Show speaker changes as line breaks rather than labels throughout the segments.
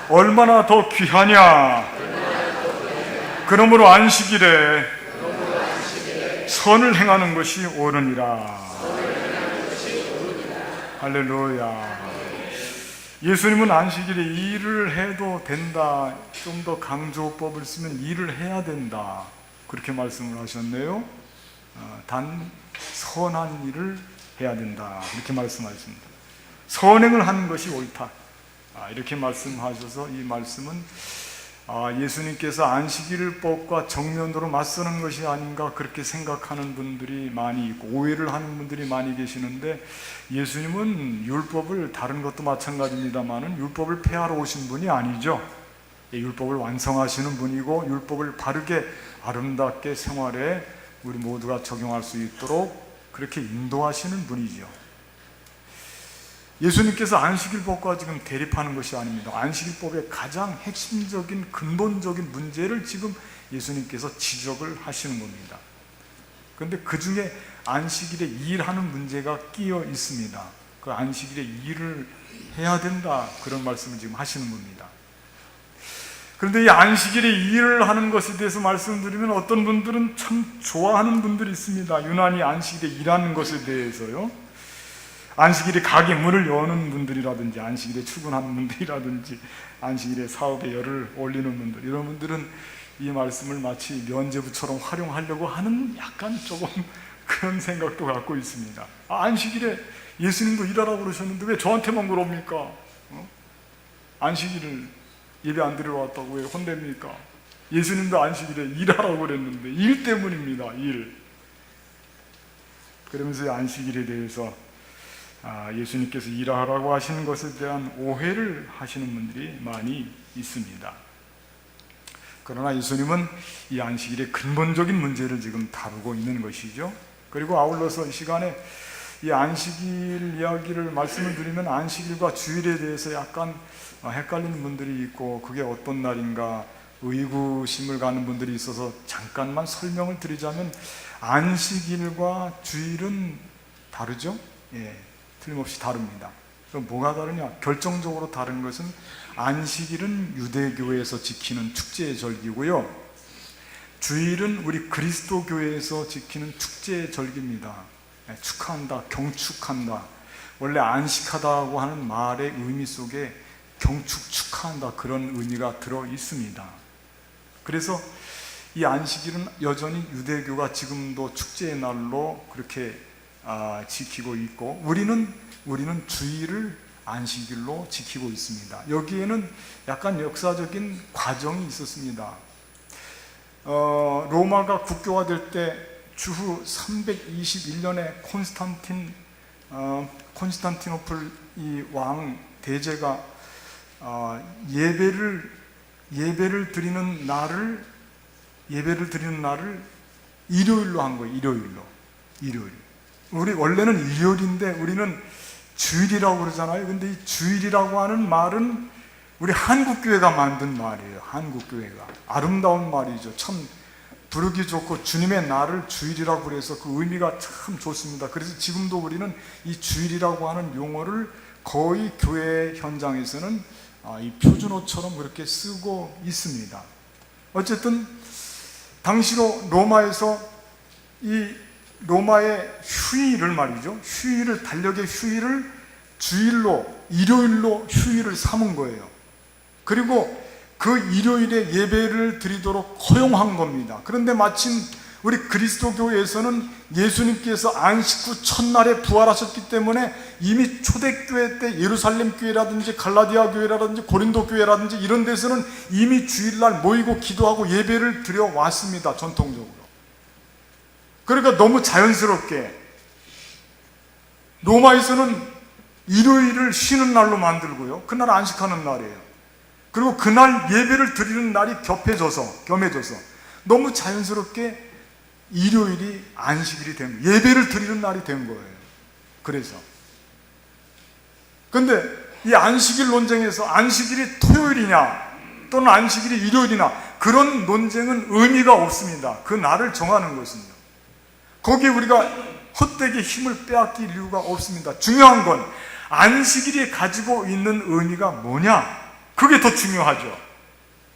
얼마나 더 귀하냐. 그러므로 안식일에 선을 행하는 것이 옳으니라. 할렐루야. 예수님은 안식일에 일을 해도 된다, 좀 더 강조법을 쓰면 일을 해야 된다, 그렇게 말씀을 하셨네요. 단 선한 일을 해야 된다, 이렇게 말씀하십니다. 선행을 하는 것이 옳다, 이렇게 말씀하셔서 이 말씀은 예수님께서 안식일법과 정면으로 맞서는 것이 아닌가 그렇게 생각하는 분들이 많이 있고 오해를 하는 분들이 많이 계시는데, 예수님은 율법을, 다른 것도 마찬가지입니다만은 율법을 폐하러 오신 분이 아니죠. 율법을 완성하시는 분이고 율법을 바르게 아름답게 생활에 우리 모두가 적용할 수 있도록 그렇게 인도하시는 분이죠. 예수님께서 안식일법과 지금 대립하는 것이 아닙니다. 안식일법의 가장 핵심적인 근본적인 문제를 지금 예수님께서 지적을 하시는 겁니다. 그런데 그 중에 안식일에 일하는 문제가 끼어 있습니다. 그 안식일에 일을 해야 된다, 그런 말씀을 지금 하시는 겁니다. 그런데 이 안식일에 일을 하는 것에 대해서 말씀드리면 어떤 분들은 참 좋아하는 분들이 있습니다. 유난히 안식일에 일하는 것에 대해서요. 안식일에 가게 문을 여는 분들이라든지, 안식일에 출근하는 분들이라든지, 안식일에 사업에 열을 올리는 분들, 이런 분들은 이 말씀을 마치 면죄부처럼 활용하려고 하는 약간 조금 그런 생각도 갖고 있습니다. 안식일에 예수님도 일하라고 그러셨는데 왜 저한테만 그럽니까? 안식일을 예배 안 드리러 왔다고 왜 혼냅니까? 예수님도 안식일에 일하라고 그랬는데, 일 때문입니다. 일. 그러면서 안식일에 대해서 예수님께서 일하라고 하시는 것에 대한 오해를 하시는 분들이 많이 있습니다. 그러나 예수님은 이 안식일의 근본적인 문제를 지금 다루고 있는 것이죠. 그리고 아울러서 이 시간에 이 안식일 이야기를 말씀을 드리면 안식일과 주일에 대해서 약간 헷갈리는 분들이 있고, 그게 어떤 날인가 의구심을 가는 분들이 있어서 잠깐만 설명을 드리자면, 안식일과 주일은 다르죠? 틀림없이 다릅니다. 그럼 뭐가 다르냐? 결정적으로 다른 것은 안식일은 유대교에서 지키는 축제의 절기고요, 주일은 우리 그리스도교회에서 지키는 축제의 절기입니다. 축하한다, 경축한다. 원래 안식하다고 하는 말의 의미 속에 경축, 축하한다, 그런 의미가 들어 있습니다. 그래서 이 안식일은 여전히 유대교가 지금도 축제의 날로 그렇게 지키고 있고, 우리는 주일을 안식일로 지키고 있습니다. 여기에는 약간 역사적인 과정이 있었습니다. 로마가 국교화될 때 주후 321년에 콘스탄티노플 이 왕 대제가 예배를 드리는 날을 일요일로 한 거예요. 일요일. 우리 원래는 일요일인데 우리는 주일이라고 그러잖아요. 근데 이 주일이라고 하는 말은 우리 한국교회가 만든 말이에요. 한국교회가. 아름다운 말이죠. 참 부르기 좋고, 주님의 날을 주일이라고 그래서 그 의미가 참 좋습니다. 그래서 지금도 우리는 이 주일이라고 하는 용어를 거의 교회 현장에서는 이 표준어처럼 그렇게 쓰고 있습니다. 어쨌든 당시로 로마에서 이 로마의 휴일을 말이죠, 달력의 휴일을 주일로, 일요일로 휴일을 삼은 거예요. 그리고 그 일요일에 예배를 드리도록 허용한 겁니다. 그런데 마침 우리 그리스도교회에서는 예수님께서 안식 후 첫날에 부활하셨기 때문에 이미 초대교회 때 예루살렘 교회라든지 갈라디아 교회라든지 고린도 교회라든지 이런 데서는 이미 주일날 모이고 기도하고 예배를 드려 왔습니다. 전통적으로. 그러니까 너무 자연스럽게 로마에서는 일요일을 쉬는 날로 만들고요, 그날 안식하는 날이에요. 그리고 그날 예배를 드리는 날이 겸해져서 너무 자연스럽게 일요일이 안식일이 된 거예요. 예배를 드리는 날이 된 거예요. 그래서 근데 이 안식일 논쟁에서 안식일이 토요일이냐 또는 안식일이 일요일이냐, 그런 논쟁은 의미가 없습니다. 그 날을 정하는 것은요. 거기에 우리가 헛되게 힘을 빼앗길 이유가 없습니다. 중요한 건 안식일이 가지고 있는 의미가 뭐냐, 그게 더 중요하죠.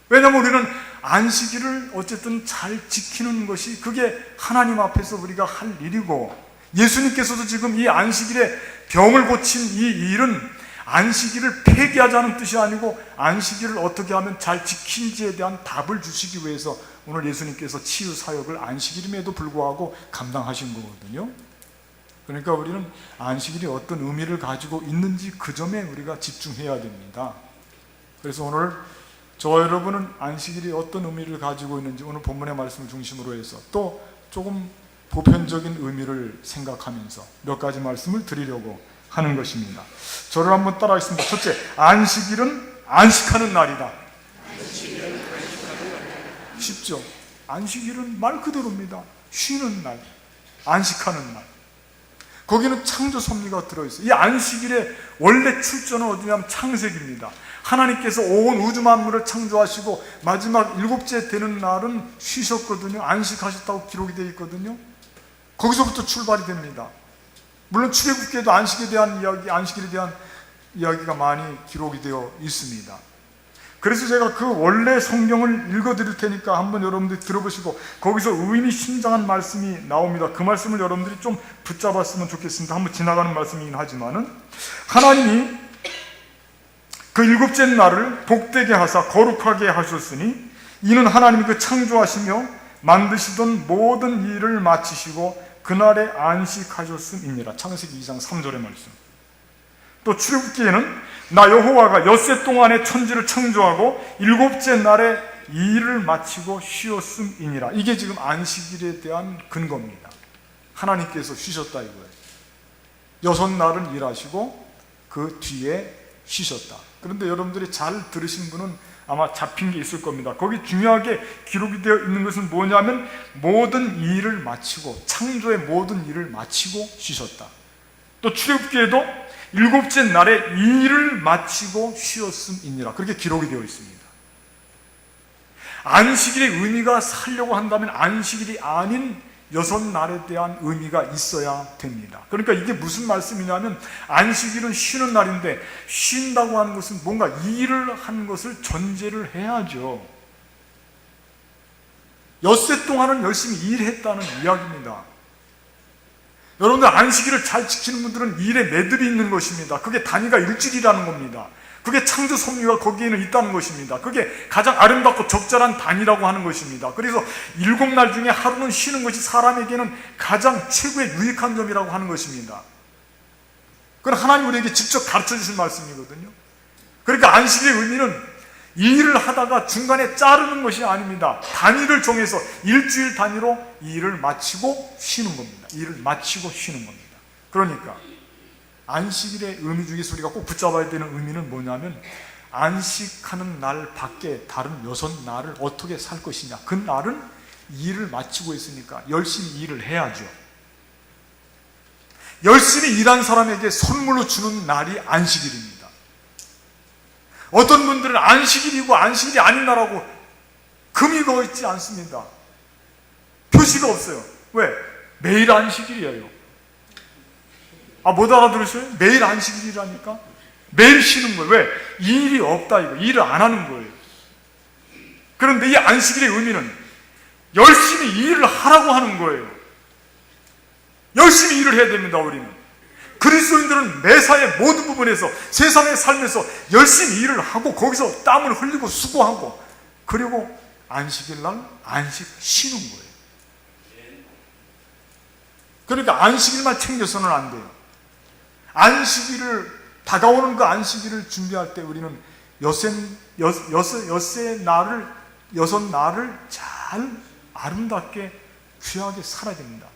왜냐하면 우리는 안식일을 어쨌든 잘 지키는 것이 그게 하나님 앞에서 우리가 할 일이고, 예수님께서도 지금 이 안식일에 병을 고친 이 일은 안식일을 폐기하자는 뜻이 아니고 안식일을 어떻게 하면 잘 지킨지에 대한 답을 주시기 위해서 오늘 예수님께서 치유 사역을 안식일임에도 불구하고 감당하신 거거든요. 그러니까 우리는 안식일이 어떤 의미를 가지고 있는지 그 점에 우리가 집중해야 됩니다. 그래서 오늘 저와 여러분은 안식일이 어떤 의미를 가지고 있는지 오늘 본문의 말씀을 중심으로 해서 또 조금 보편적인 의미를 생각하면서 몇 가지 말씀을 드리려고 하는 것입니다. 저를 한번 따라하겠습니다. 첫째, 안식일은 안식하는 날이다. 쉽죠? 안식일은 말 그대로입니다. 쉬는 날, 안식하는 날. 거기는 창조 섭리가 들어있어요. 이 안식일의 원래 출처는 어디냐면 창세기입니다. 하나님께서 온 우주 만물을 창조하시고 마지막 일곱째 되는 날은 쉬셨거든요. 안식하셨다고 기록이 되어 있거든요. 거기서부터 출발이 됩니다. 물론 출애굽기에도 안식에 대한 이야기, 안식일에 대한 이야기가 많이 기록이 되어 있습니다. 그래서 제가 그 원래 성경을 읽어드릴 테니까 한번 여러분들이 들어보시고 거기서 의미심장한 말씀이 나옵니다. 그 말씀을 여러분들이 좀 붙잡았으면 좋겠습니다. 한번 지나가는 말씀이긴 하지만은, 하나님이 그 일곱째 날을 복되게 하사 거룩하게 하셨으니 이는 하나님이 그 창조하시며 만드시던 모든 일을 마치시고 그날에 안식하셨음이니라. 창세기 2장 3절의 말씀. 또 출애굽기에는 나 여호와가 엿새 동안에 천지를 창조하고 일곱째 날에 일을 마치고 쉬었음이니라. 이게 지금 안식일에 대한 근거입니다. 하나님께서 쉬셨다 이거예요. 6날은 일하시고 그 뒤에 쉬셨다. 그런데 여러분들이 잘 들으신 분은 아마 잡힌 게 있을 겁니다. 거기 중요하게 기록이 되어 있는 것은 뭐냐면 모든 일을 마치고, 창조의 모든 일을 마치고 쉬셨다. 또 출애굽기에도 일곱째 날에 일을 마치고 쉬었음이니라. 그렇게 기록이 되어 있습니다. 안식일의 의미가 살려고 한다면 안식일이 아닌 6날에 대한 의미가 있어야 됩니다. 그러니까 이게 무슨 말씀이냐면, 안식일은 쉬는 날인데 쉰다고 하는 것은 뭔가 일을 한 것을 전제를 해야죠. 엿새 동안은 열심히 일했다는 이야기입니다. 여러분들 안식일을 잘 지키는 분들은 일에 매듭이 있는 것입니다. 그게 단위가 일주일이라는 겁니다. 그게 창조 섭리가 거기에는 있다는 것입니다. 그게 가장 아름답고 적절한 단위라고 하는 것입니다. 그래서 7날 중에 하루는 쉬는 것이 사람에게는 가장 최고의 유익한 점이라고 하는 것입니다. 그건 하나님 우리에게 직접 가르쳐 주신 말씀이거든요. 그러니까 안식의 의미는 일을 하다가 중간에 자르는 것이 아닙니다. 단위를 정해서 일주일 단위로 일을 마치고 쉬는 겁니다. 일을 마치고 쉬는 겁니다. 그러니까 안식일의 의미 중에서 우리가 꼭 붙잡아야 되는 의미는 뭐냐면, 안식하는 날 밖에 다른 6날을 어떻게 살 것이냐. 그 날은 일을 마치고 있으니까 열심히 일을 해야죠. 열심히 일한 사람에게 선물로 주는 날이 안식일입니다. 어떤 분들은 안식일이고 안식일이 아닌 날하고 금이 그어 있지 않습니다. 표시가 없어요. 왜? 매일 안식일이에요. 못 알아들으셔요? 매일 안식일이라니까? 매일 쉬는 거예요. 왜? 일이 없다 이거. 일을 안 하는 거예요. 그런데 이 안식일의 의미는 열심히 일을 하라고 하는 거예요. 열심히 일을 해야 됩니다. 우리는 그리스도인들은 매사의 모든 부분에서 세상의 삶에서 열심히 일을 하고 거기서 땀을 흘리고 수고하고, 그리고 안식일 날 안식 쉬는 거예요. 그러니까 안식일만 챙겨서는 안 돼요. 안식일을, 다가오는 그 안식일을 준비할 때 우리는 6날을 잘 아름답게 귀하게 살아야 됩니다.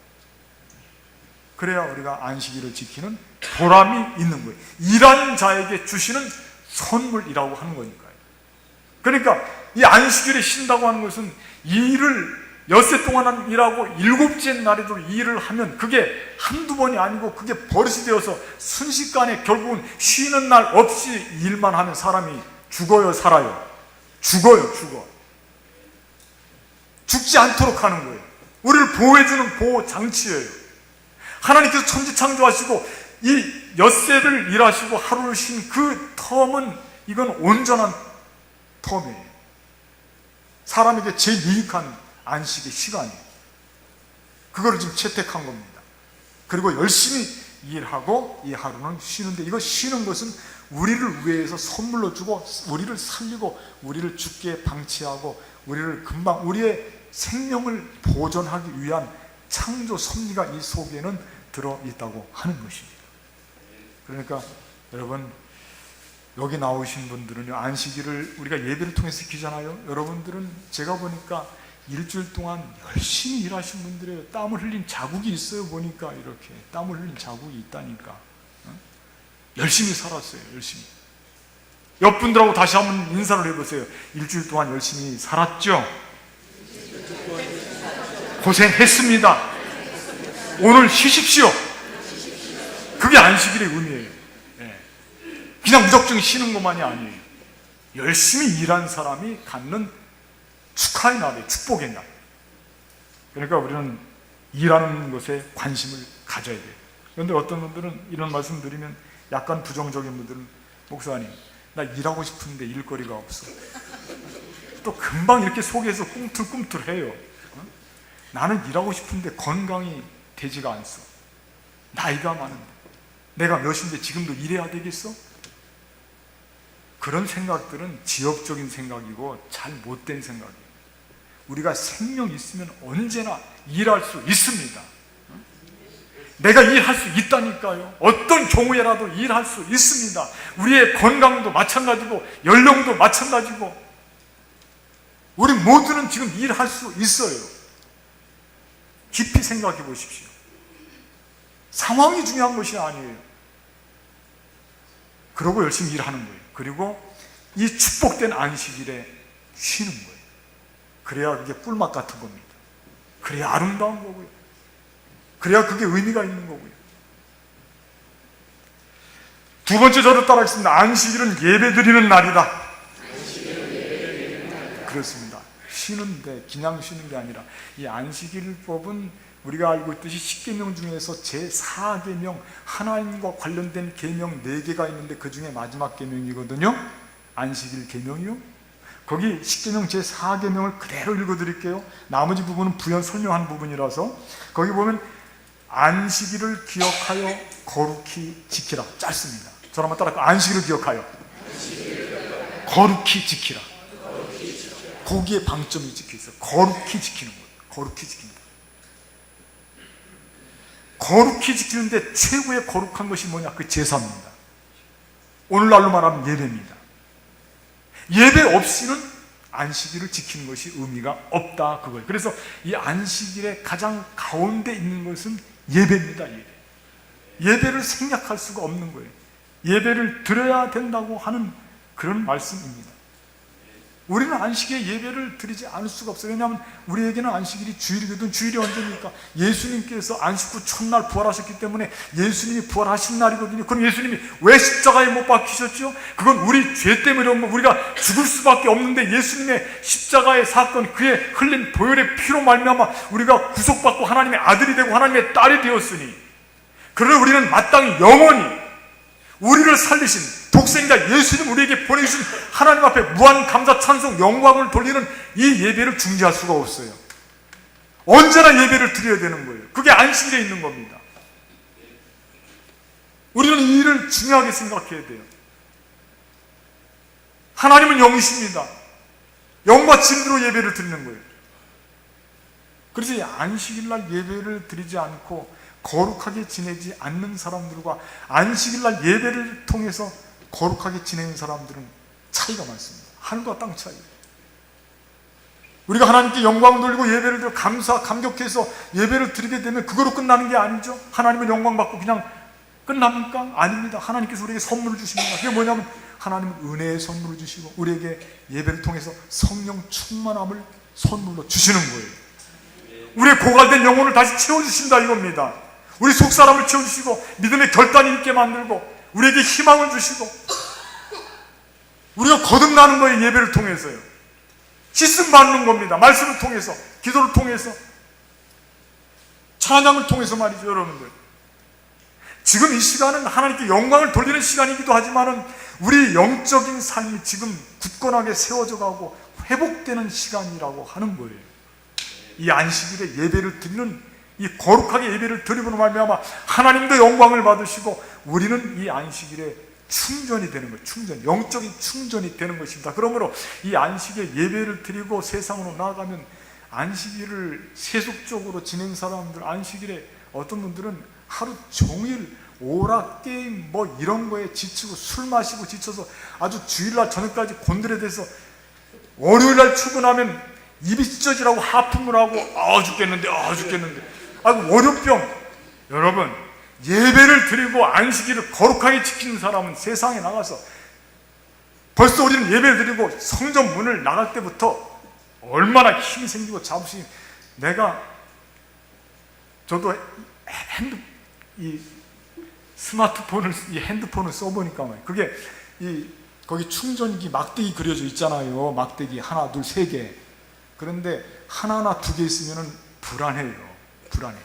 그래야 우리가 안식일을 지키는 보람이 있는 거예요. 일한 자에게 주시는 선물이라고 하는 거니까요. 그러니까 이 안식일에 쉰다고 하는 것은 일을 엿새 동안 일하고 일곱째 날에도 일을 하면 그게 한두 번이 아니고 그게 버릇이 되어서 순식간에 결국은 쉬는 날 없이 일만 하면 사람이 죽어요, 살아요? 죽어요. 죽지 않도록 하는 거예요. 우리를 보호해주는 보호 장치예요. 하나님께서 천지 창조하시고 이 엿새를 일하시고 하루를 쉰 그 텀은 이건 온전한 텀이에요. 사람에게 제일 유익한 안식의 시간이에요. 그거를 지금 채택한 겁니다. 그리고 열심히 일하고 이 하루는 쉬는데, 이거 쉬는 것은 우리를 위해서 선물로 주고 우리를 살리고 우리를 죽게 방치하고 우리를 금방 우리의 생명을 보존하기 위한 창조 섭리가 이 속에는 들어있다고 하는 것입니다. 그러니까 여러분, 여기 나오신 분들은요, 안식일을 우리가 예배를 통해서 지키잖아요. 여러분들은 제가 보니까 일주일 동안 열심히 일하신 분들이에요. 땀을 흘린 자국이 있어요. 보니까 이렇게 땀을 흘린 자국이 있다니까. 열심히 살았어요. 열심히. 옆 분들하고 다시 한번 인사를 해보세요. 일주일 동안 열심히 살았죠? 고생했습니다. 오늘 쉬십시오. 그게 안식일의 의미예요. 그냥 무작정 쉬는 것만이 아니에요. 열심히 일한 사람이 갖는 축하의 날이에요. 축복의 날. 그러니까 우리는 일하는 것에 관심을 가져야 돼요. 그런데 어떤 분들은 이런 말씀 드리면 약간 부정적인 분들은, 목사님, 나 일하고 싶은데 일거리가 없어. 또 금방 이렇게 속에서 꿈틀꿈틀해요. 나는 일하고 싶은데 건강이 되지가 않소. 나이가 많은데 내가 몇인데 지금도 일해야 되겠어? 그런 생각들은 지역적인 생각이고 잘 못된 생각이에요. 우리가 생명 있으면 언제나 일할 수 있습니다. 내가 일할 수 있다니까요. 어떤 경우에라도 일할 수 있습니다. 우리의 건강도 마찬가지고 연령도 마찬가지고 우리 모두는 지금 일할 수 있어요. 깊이 생각해 보십시오. 상황이 중요한 것이 아니에요. 그러고 열심히 일하는 거예요. 그리고 이 축복된 안식일에 쉬는 거예요. 그래야 그게 꿀맛 같은 겁니다. 그래야 아름다운 거고요. 그래야 그게 의미가 있는 거고요. 두 번째 저를 따라하겠습니다. 안식일은 예배드리는 날이다. 그렇습니다. 쉬는데 그냥 쉬는 게 아니라 이 안식일법은 우리가 알고 있듯이 10계명 중에서 제4계명, 하나님과 관련된 계명 4개가 있는데 그 중에 마지막 계명이거든요. 안식일 계명이요. 거기 10계명 제4계명을 그대로 읽어드릴게요. 나머지 부분은 부연 설명한 부분이라서 거기 보면 안식일을 기억하여 거룩히 지키라. 짧습니다. 저를 한번 따라할까요? 안식일을 기억하여 거룩히 지키라. 거기에 방점이 찍혀있어요. 거룩히 지키는 거예요. 거룩히 지킨다. 거룩히 지키는데 최고의 거룩한 것이 뭐냐? 그 제사입니다. 오늘날로 말하면 예배입니다. 예배 없이는 안식일을 지키는 것이 의미가 없다, 그거예요. 그래서 이 안식일의 가장 가운데 있는 것은 예배입니다. 예배를 생략할 수가 없는 거예요. 예배를 드려야 된다고 하는 그런 말씀입니다. 우리는 안식일에 예배를 드리지 않을 수가 없어요. 왜냐하면 우리에게는 안식일이 주일이거든. 주일이 언제입니까? 예수님께서 안식 후 첫날 부활하셨기 때문에 예수님이 부활하신 날이거든요. 그럼 예수님이 왜 십자가에 못 박히셨죠? 그건 우리 죄 때문에 우리가 죽을 수밖에 없는데 예수님의 십자가의 사건, 그의 흘린 보혈의 피로 말미암아 우리가 구속받고 하나님의 아들이 되고 하나님의 딸이 되었으니, 그러나 우리는 마땅히 영원히 우리를 살리신 독생자 예수님, 우리에게 보내주신 하나님 앞에 무한 감사, 찬송, 영광을 돌리는 이 예배를 중지할 수가 없어요. 언제나 예배를 드려야 되는 거예요. 그게 안식일에 있는 겁니다. 우리는 이 일을 중요하게 생각해야 돼요. 하나님은 영이십니다. 영과 진리로 예배를 드리는 거예요. 그래서 이 안식일날 예배를 드리지 않고 거룩하게 지내지 않는 사람들과 안식일날 예배를 통해서 거룩하게 지내는 사람들은 차이가 많습니다. 하늘과 땅 차이. 우리가 하나님께 영광을 돌리고 예배를 드리고 감격해서 예배를 드리게 되면 그거로 끝나는 게 아니죠. 하나님은 영광 받고 그냥 끝납니까? 아닙니다. 하나님께서 우리에게 선물을 주십니다. 그게 뭐냐면 하나님은 은혜의 선물을 주시고 우리에게 예배를 통해서 성령 충만함을 선물로 주시는 거예요. 우리의 고갈된 영혼을 다시 채워주신다 이겁니다. 우리 속사람을 채워주시고 믿음의 결단이 있게 만들고 우리에게 희망을 주시고 우리가 거듭나는 거예요. 예배를 통해서요. 씻음 받는 겁니다. 말씀을 통해서, 기도를 통해서, 찬양을 통해서 말이죠. 여러분들, 지금 이 시간은 하나님께 영광을 돌리는 시간이기도 하지만은 우리 영적인 삶이 지금 굳건하게 세워져 가고 회복되는 시간이라고 하는 거예요. 이 안식일에 예배를 드리는, 이 거룩하게 예배를 드리므로 말미암아 하나님도 영광을 받으시고 우리는 이 안식일에 충전이 되는 거예요. 충전, 영적인 충전이 되는 것입니다. 그러므로 이 안식일에 예배를 드리고 세상으로 나아가면, 안식일을 세속적으로 지낸 사람들, 안식일에 어떤 분들은 하루 종일 오락 게임 뭐 이런 거에 지치고 술 마시고 지쳐서 아주 주일날 저녁까지 곤드레대서 월요일날 출근하면 입이 찢어지라고 하품을 하고 죽겠는데 아이고 월요병. 여러분, 예배를 드리고 안식일을 거룩하게 지키는 사람은 세상에 나가서 벌써 우리는 예배를 드리고 성전 문을 나갈 때부터 얼마나 힘이 생기고 자부심이, 저도 핸드폰을 써보니까 그게 거기 충전기 막대기 그려져 있잖아요. 막대기 하나, 둘, 세 개. 그런데 하나나 두 개 있으면 불안해요. 불안해.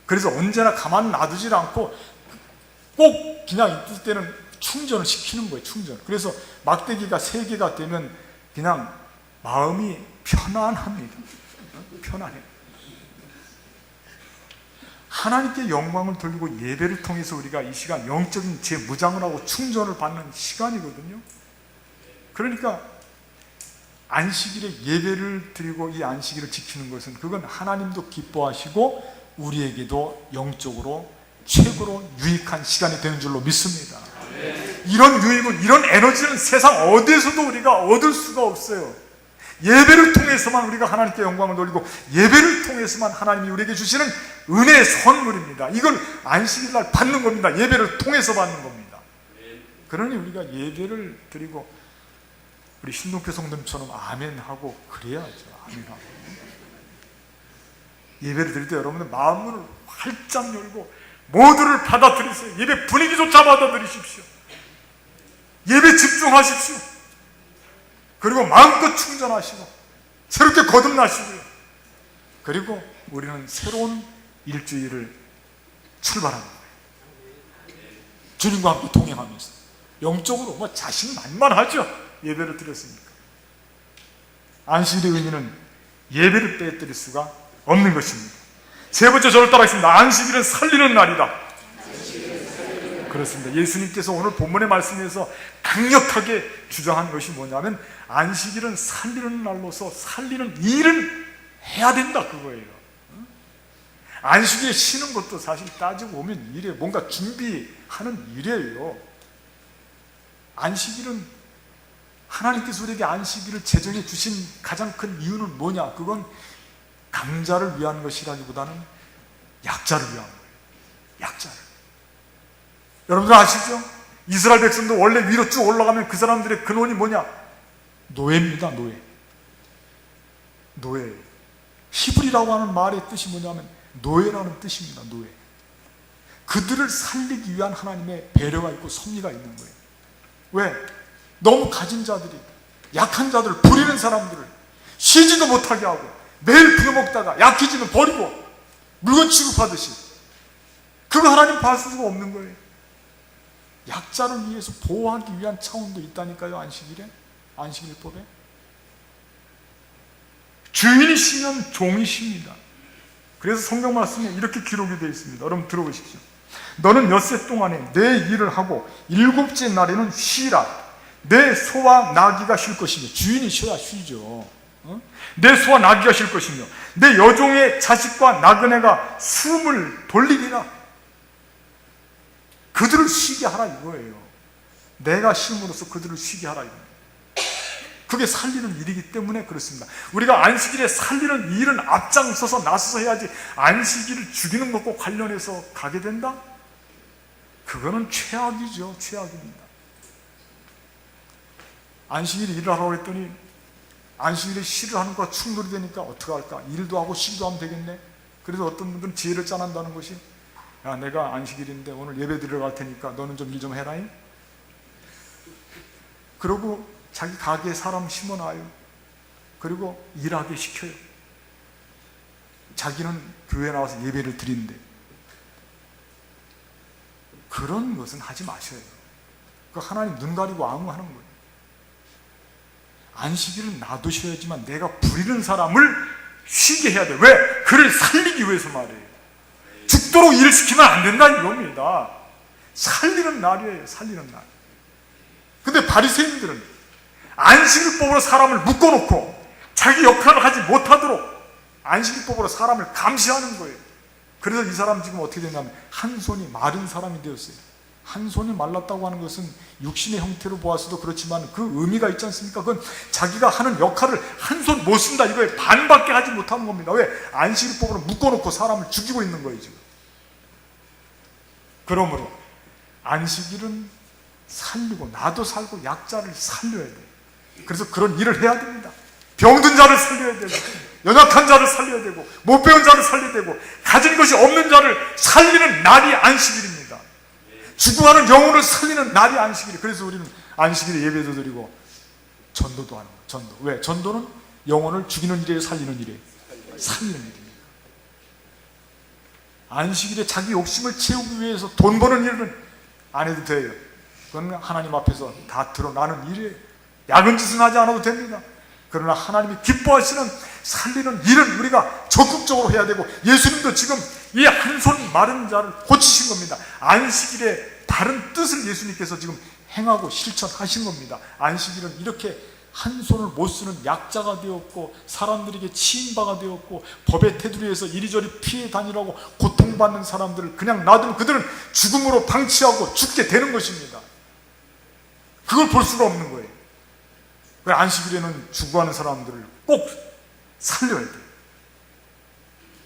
그래서 언제나 가만 놔두질 않고 꼭 그냥 있을 때는 충전을 시키는 거예요. 충전. 그래서 막대기가 세 개가 되면 그냥 마음이 편안합니다. 편안해요. 하나님께 영광을 돌리고 예배를 통해서 우리가 이 시간 영적인 재무장을 하고 충전을 받는 시간이거든요. 그러니까 안식일에 예배를 드리고 이 안식일을 지키는 것은, 그건 하나님도 기뻐하시고 우리에게도 영적으로 최고로 유익한 시간이 되는 줄로 믿습니다. 이런 유익은, 이런 에너지는 세상 어디에서도 우리가 얻을 수가 없어요. 예배를 통해서만 우리가 하나님께 영광을 돌리고, 예배를 통해서만 하나님이 우리에게 주시는 은혜의 선물입니다. 이걸 안식일날 받는 겁니다. 예배를 통해서 받는 겁니다. 그러니 우리가 예배를 드리고 우리 신동표 성도님처럼 아멘하고 그래야죠. 아멘하고. 예배를 드릴 때 여러분들 마음을 활짝 열고 모두를 받아들이세요. 예배 분위기조차 받아들이십시오. 예배 집중하십시오. 그리고 마음껏 충전하시고 새롭게 거듭나시고요. 그리고 우리는 새로운 일주일을 출발하는 거예요. 주님과 함께 동행하면서 영적으로 자신만만하죠. 예배를 드렸으니까. 안식일의 의미는 예배를 빼뜨릴 수가 없는 것입니다. 세 번째, 저를 따라하겠습니다. 안식일은 살리는 날이다. 그렇습니다. 예수님께서 오늘 본문의 말씀에서 강력하게 주장한 것이 뭐냐면, 안식일은 살리는 날로서 살리는 일을 해야 된다, 그거예요. 안식일에 쉬는 것도 사실 따지고 보면 일이에요. 뭔가 준비하는 일이에요. 안식일은 하나님께서 우리에게 안식일을 제정해 주신 가장 큰 이유는 뭐냐? 그건 강자를 위한 것이라기보다는 약자를 위한 거예요. 약자를. 여러분들 아시죠? 이스라엘 백성도 원래 위로 쭉 올라가면 그 사람들의 근원이 뭐냐? 노예입니다. 노예. 히브리라고 하는 말의 뜻이 뭐냐면 노예라는 뜻입니다. 노예. 그들을 살리기 위한 하나님의 배려가 있고 섭리가 있는 거예요. 왜? 너무 가진 자들이 약한 자들을, 부리는 사람들을 쉬지도 못하게 하고 매일 부려먹다가 약해지면 버리고 물건 취급하듯이, 그거 하나님 봐줄 수가 없는 거예요. 약자를 위해서 보호하기 위한 차원도 있다니까요. 안식일법에. 주인이 쉬면 종이 쉽니다. 그래서 성경 말씀에 이렇게 기록이 되어 있습니다. 여러분 들어보십시오. 너는 엿새 동안에 내 일을 하고 일곱째 날에는 쉬라. 내 소와 나귀가 쉴 것이며, 주인이 쉬어야 쉬죠. 내 소와 나귀가 쉴 것이며 내 여종의 자식과 나그네가 숨을 돌리리라. 그들을 쉬게 하라 이거예요. 내가 쉼으로써 그들을 쉬게 하라 이거예요. 그게 살리는 일이기 때문에 그렇습니다. 우리가 안식일에 살리는 일은 앞장서서 나서서 해야지, 안식일을 죽이는 것과 관련해서 가게 된다? 그거는 최악이죠. 최악입니다. 안식일에 일을 하라고 했더니 안식일에 쉬를 하는 것과 충돌이 되니까 어떻게 할까? 일도 하고 쉬기도 하면 되겠네. 그래서 어떤 분들은 지혜를 짜낸다는 것이, 야, 내가 안식일인데 오늘 예배 드리러 갈 테니까 너는 좀 일 좀 해라잉. 그러고 자기 가게에 사람 심어놔요. 그리고 일하게 시켜요. 자기는 교회에 나와서 예배를 드린대. 그런 것은 하지 마셔요. 그 하나님 눈 가리고 아무 하는 거예요. 안식일은 놔두셔야지만 내가 부리는 사람을 쉬게 해야 돼. 왜? 그를 살리기 위해서 말이에요. 죽도록 일을 시키면 안 된다 이겁니다. 살리는 날이에요. 살리는 날. 근데 바리새인들은 안식일법으로 사람을 묶어놓고 자기 역할을 하지 못하도록 안식일법으로 사람을 감시하는 거예요. 그래서 이 사람 지금 어떻게 됐냐면 한 손이 마른 사람이 되었어요. 한 손이 말랐다고 하는 것은 육신의 형태로 보았어도 그렇지만 그 의미가 있지 않습니까? 그건 자기가 하는 역할을 한 손 못 쓴다 이거에 반밖에 하지 못하는 겁니다. 왜? 안식일법으로 묶어놓고 사람을 죽이고 있는 거예요 지금. 그러므로 안식일은 살리고 나도 살고 약자를 살려야 돼요. 그래서 그런 일을 해야 됩니다. 병든 자를 살려야 되고 연약한 자를 살려야 되고 못 배운 자를 살려야 되고 가진 것이 없는 자를 살리는 날이 안식일입니다. 죽어가는 영혼을 살리는 날이 안식일이에요. 그래서 우리는 안식일에 예배도 드리고 전도도 하는 거예요. 전도. 왜? 전도는 영혼을 죽이는 일이에요? 살리는 일이에요? 살리는 일입니다. 안식일에 자기 욕심을 채우기 위해서 돈 버는 일은 안 해도 돼요. 그건 하나님 앞에서 다 드러나는 일이에요. 야근 짓은 하지 않아도 됩니다. 그러나 하나님이 기뻐하시는 살리는 일은 우리가 적극적으로 해야 되고, 예수님도 지금 이 한 손 마른 자를 고치신 겁니다. 안식일의 바른 뜻을 예수님께서 지금 행하고 실천하신 겁니다. 안식일은 이렇게 한 손을 못 쓰는 약자가 되었고 사람들에게 치인바가 되었고 법의 테두리에서 이리저리 피해 다니라고 고통받는 사람들을 그냥 놔두면 그들은 죽음으로 방치하고 죽게 되는 것입니다. 그걸 볼 수가 없는 거예요. 안식일에는 죽어가는 사람들을 꼭 살려야 돼요.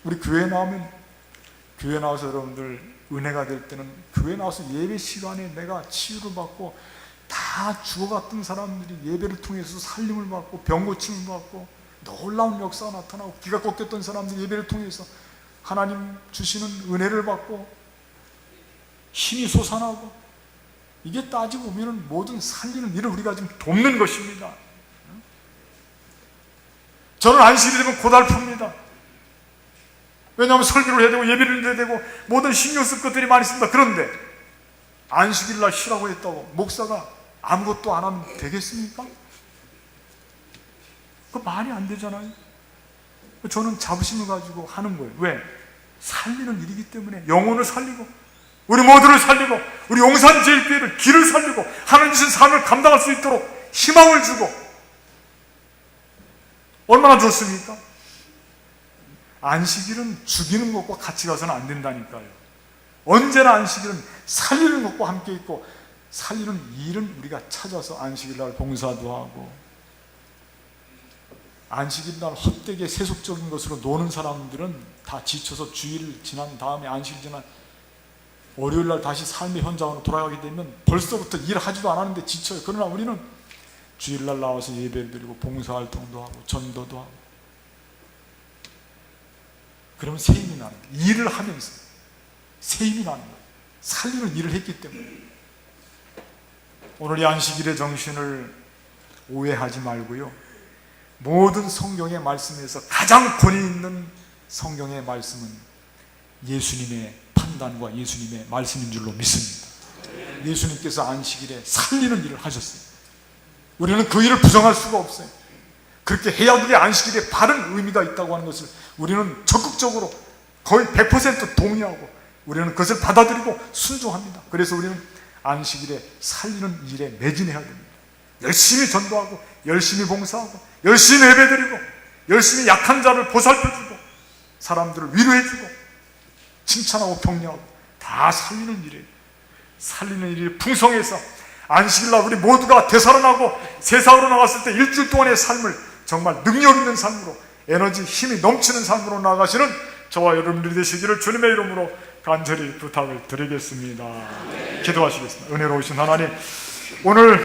우리 교회에 나오면, 교회 나와서 여러분들 은혜가 될 때는 교회 나와서 예배 시간에 내가 치유를 받고 다 죽어갔던 사람들이 예배를 통해서 살림을 받고 병 고침을 받고 놀라운 역사가 나타나고, 귀가 꺾였던 사람들이 예배를 통해서 하나님 주시는 은혜를 받고 힘이 솟아나고, 이게 따지고 보면 모든 살리는 일을 우리가 지금 돕는 것입니다. 저는 안식일이 되면 고달픕니다. 왜냐하면 설교를 해야 되고 예배를 해야 되고 모든 신경 쓸 것들이 많이 있습니다. 그런데 안식일 날 쉬라고 했다고 목사가 아무것도 안 하면 되겠습니까? 그거 말이 안 되잖아요. 저는 자부심을 가지고 하는 거예요. 왜? 살리는 일이기 때문에. 영혼을 살리고 우리 모두를 살리고 우리 용산제일교회를 길을 살리고 하나님 주신 삶을 감당할 수 있도록 희망을 주고, 얼마나 좋습니까? 안식일은 죽이는 것과 같이 가서는 안 된다니까요. 언제나 안식일은 살리는 것과 함께 있고, 살리는 일은 우리가 찾아서 안식일 날 봉사도 하고, 안식일 날 헛되게 세속적인 것으로 노는 사람들은 다 지쳐서 주일 지난 다음에 안식일 지난 월요일 날 다시 삶의 현장으로 돌아가게 되면 벌써부터 일하지도 않았는데 지쳐요. 그러나 우리는 주일날 나와서 예배를 드리고 봉사활동도 하고 전도도 하고, 그러면 새 힘이 나는 거예요. 일을 하면서 새 힘이 나는 거예요. 살리는 일을 했기 때문에. 오늘 이 안식일의 정신을 오해하지 말고요, 모든 성경의 말씀에서 가장 권위 있는 성경의 말씀은 예수님의 판단과 예수님의 말씀인 줄로 믿습니다. 예수님께서 안식일에 살리는 일을 하셨어요. 우리는 그 일을 부정할 수가 없어요. 그렇게 해야 그게 안식일에 바른 의미가 있다고 하는 것을 우리는 적극적으로 거의 100% 동의하고 우리는 그것을 받아들이고 순종합니다. 그래서 우리는 안식일에 살리는 일에 매진해야 됩니다. 열심히 전도하고 열심히 봉사하고 열심히 예배드리고 열심히 약한 자를 보살펴주고 사람들을 위로해주고 칭찬하고 격려하고 다 살리는 일이에요. 살리는 일이 풍성해서 안식일날 우리 모두가 되살아나고 세상으로 나갔을 때 일주일 동안의 삶을 정말 능력 있는 삶으로, 에너지 힘이 넘치는 삶으로 나가시는 저와 여러분들이 되시기를 주님의 이름으로 간절히 부탁을 드리겠습니다. 기도하시겠습니다. 은혜로우신 하나님, 오늘